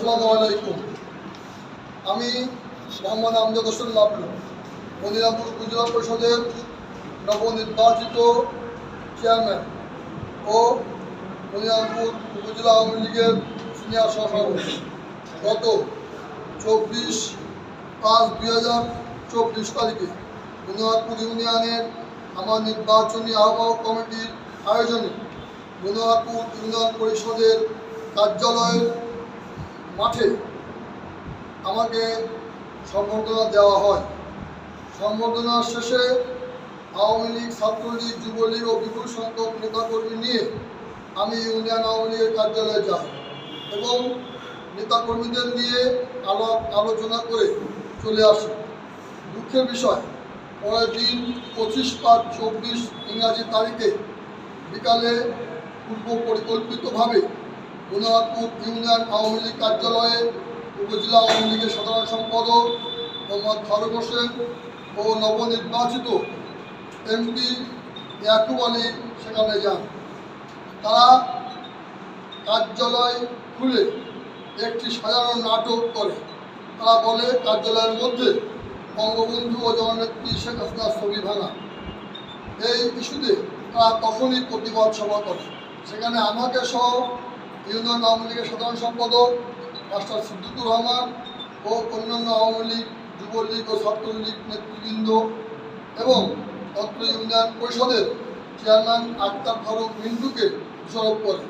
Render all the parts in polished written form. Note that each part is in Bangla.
আসসালামু আলাইকুম। আমি মোহাম্মদ আমজাদ হোসেন লাবলু, মনিরামপুর উপজেলা পরিষদের নবনির্বাচিত চেয়ারম্যান ও মনিরামপুর উপজেলা আওয়ামী লীগের সিনিয়র সহসভাপতি। গত 24/5/2024 তারিখে মনিরামপুর ইউনিয়নের আমার নির্বাচনী আহ্বায়ক কমিটির আয়োজনে মনিরামপুর ইউনিয়ন পরিষদের কার্যালয়ের মাঠে আমাকে সম্বর্ধনা দেওয়া হয়। সম্বর্ধনা শেষে আওয়ামী লীগ, ছাত্রলীগ, যুবলীগ ও বিপুল সংখ্যক নেতাকর্মী নিয়ে আমি ইউনিয়ন আওয়ামী লীগের কার্যালয়ে যাই এবং নেতাকর্মীদের নিয়ে আলোচনা করে চলে আসি। দুঃখের বিষয়, পরের দিন 25/5/24 ইংরাজি তারিখে বিকালে পূর্ব পরিকল্পিতভাবে মনিরামপুর ইউনিয়ন আওয়ামী লীগ কার্যালয়ে উপজেলা আওয়ামী লীগের সাধারণ সম্পাদক মোহাম্মদ ফারুক হোসেন ও নবনির্বাচিত এমপি ইয়াকুব আলী সেখানে যান। তারা কার্যালয় খুলে একটি সাজানো নাটক করে। তারা বলে কার্যালয়ের মধ্যে বঙ্গবন্ধু ও জননেত্রী শেখ হাসিনার ছবি ভাঙা। এই ইস্যুতে তারা তখনই প্রতিবাদ সভা করে। সেখানে আমাকে সহ ইউনিয়ন আওয়ামী লীগের সাধারণ সম্পাদক মাস্টার সিদ্দিকুর রহমান ও অন্যান্য আওয়ামী লীগ, যুবলীগ ও ছাত্রলীগ নেতৃবৃন্দ এবং অত্র ইউনিয়ন পরিষদের চেয়ারম্যান আক্তার ফারুক মিন্টুকে দোষারোপ করে।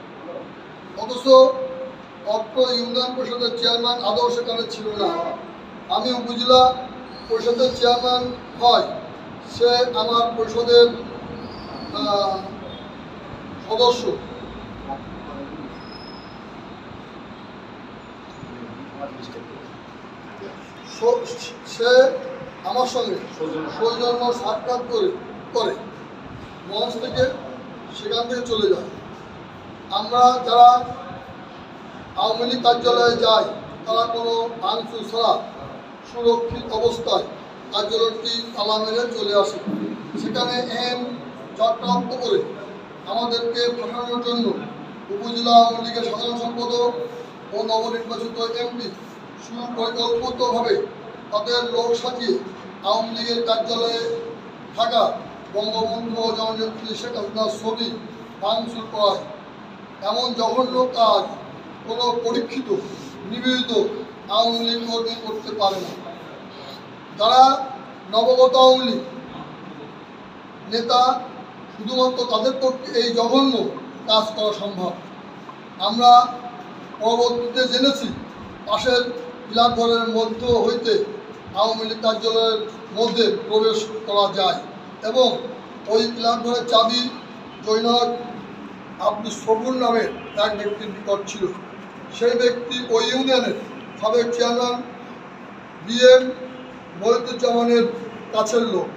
অথচ অত্র ইউনিয়ন পরিষদের চেয়ারম্যান আদৌ সেখানে ছিল না। আমি উপজেলা পরিষদের চেয়ারম্যান হয়, সে আমার পরিষদের সদস্য। সে আমার সঙ্গে সৌজন্য সাক্ষাৎ করে মঞ্চ থেকে সেখান থেকে চলে যায়। আমরা যারা আওয়ামী লীগ কার্যালয়ে যাই তারা কোনো ভাঙচুর ছাড়া সুরক্ষিত অবস্থায় কার্যালয়টি তালা মেরে চলে আসে। সেখানে চক্রান্ত করে আমাদেরকে পাঠানোর জন্য উপজেলা আওয়ামী লীগের সাধারণ সম্পাদক ও নবনির্বাচিত এমপি সুপরিকল্পিতভাবে তাদের লোক সাজিয়ে আওয়ামী লীগের কার্যালয়ে থাকা বঙ্গবন্ধু ও জননেত্রী শেখ হাসিনার ছবি ভাঙচুর করায়। এমন জঘন্য কাজ কোনো পরীক্ষিত নিবেদিত আওয়ামী লীগ কর্মী করতে পারে না। যারা নবগত আওয়ামী লীগ নেতা, শুধুমাত্র তাদের পক্ষে এই জঘন্য কাজ করা সম্ভব। আমরা পরবর্তীতে জেনেছি পাশের ক্লাবঘরের মধ্য হইতে আওয়ামী লীগ কার্যালয়ের মধ্যে প্রবেশ করা যায় এবং ওই ক্লাবঘরের চাবি জৈনক আব্দুল সবুর নামের এক ব্যক্তির নিকট ছিল। সেই ব্যক্তি ওই ইউনিয়নের সাবেক চেয়ারম্যান BM মহিউজ্জামানের কাছের লোক।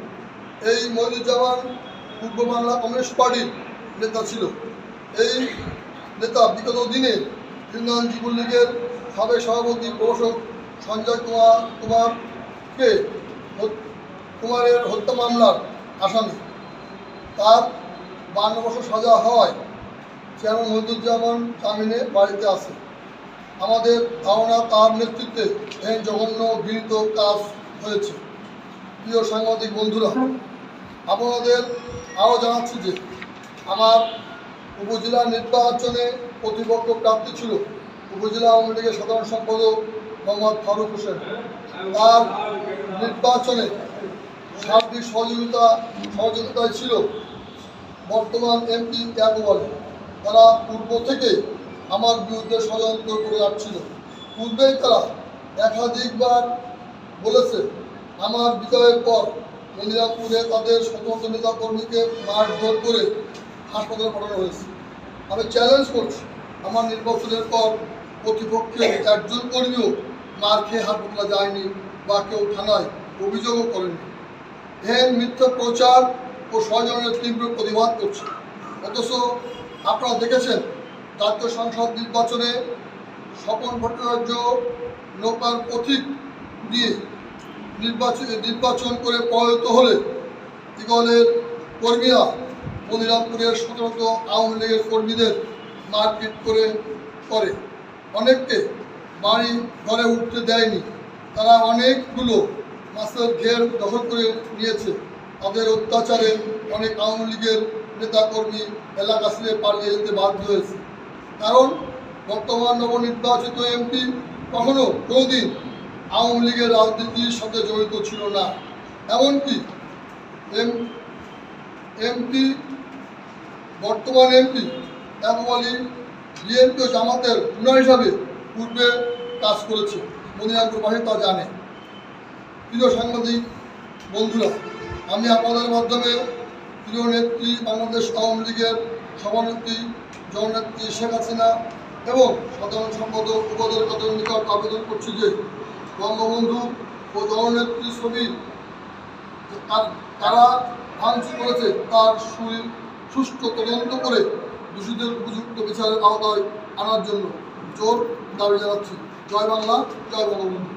এই মহিউজ্জামান পূর্ব বাংলা কমিউনিস্ট পার্টির নেতা ছিল। এই নেতা বিগত দিনে ইউনিয়ন যুবলীগের সাবেক সভাপতি প্রভাষক সঞ্জয় কুমারের হত্যা মামলার আসামি। তার 52 বছর সাজা হওয়ায় চেয়ারম্যান মহিউজ্জামান জামিনে বাড়িতে আছে। আমাদের ধারণা তার নেতৃত্বে এই জঘন্য ঘৃণিত কাজ হয়েছে। প্রিয় সাংবাদিক বন্ধুরা, আপনাদের আরও জানাচ্ছি যে আমার উপজেলা নির্বাচনে প্রতিপক্ষ প্রার্থী ছিল উপজেলা আওয়ামী লীগের সাধারণ সম্পাদক মোহাম্মদ ফারুক হোসেন। তার নির্বাচনে সার্বিক সহযোগিতায় ছিল বর্তমান এমপি ইয়াকুব আলী। তারা পূর্ব থেকে আমার বিরুদ্ধে ষড়যন্ত্র করে আসছিল। পূর্বেই তারা একাধিকবার বলেছে আমার বিজয়ের পর মনিরামপুরে তাদের স্বতন্ত্র নেতাকর্মীকে মারধর করে হাসপাতালে পাঠানো হয়েছে। আমি চ্যালেঞ্জ করছি, আমার নির্বাচনের পর প্রতিপক্ষের একজন কর্মীও মার খেয়ে হাসপাতালে যায়নি বা কেউ থানায় অভিযোগও করেনি। মিথ্যা প্রচার ও ষড়যন্ত্রের তীব্র প্রতিবাদ করছে। অথচ আপনারা দেখেছেন জাতীয় সংসদ নির্বাচনে স্বপন ভট্টাচার্য নৌকার প্রতীক দিয়ে নির্বাচন করে পরাজিত হলে ইগলের কর্মীরা মনিরামপুরের 17 আওয়ামী লীগের কর্মীদের মারপিট করে অনেককে বাড়ি ঘরে উঠতে দেয়নি। তারা অনেকগুলো মাছের ঘের দখল করে নিয়েছে। তাদের অত্যাচারে অনেক আওয়ামী লীগের নেতাকর্মী এলাকা ছেড়ে পালিয়ে যেতে বাধ্য হয়েছে। কারণ বর্তমান নবনির্বাচিত এমপি কখনো কোনোদিন আওয়ামী লীগের রাজনীতির সাথে জড়িত ছিল না। এমনকি এমপি বর্তমান এমপি আবু আলী বিএনপি ও জামাতের উন্নয়ন হিসাবে পূর্বে কাজ করেছে, মনিরামপুরবাসী তা জানে। প্রিয় সাংবাদিক বন্ধুরা, আমি আপনাদের মাধ্যমে প্রিয় নেত্রী বাংলাদেশ আওয়ামী লীগের সভানেত্রী জননেত্রী শেখ হাসিনা এবং সাধারণ সম্পাদক উপদের কাদের নিকট আবেদন করছি যে বঙ্গবন্ধু ও জননেত্রীর ছবি তারা ভাঙচুর করেছে তার সুষ্ঠু তদন্ত করে দোষীদের উপযুক্ত বিচারের আওতায় আনার জন্য জোর দাবি জানাচ্ছি। জয় বাংলা, জয় বঙ্গবন্ধু।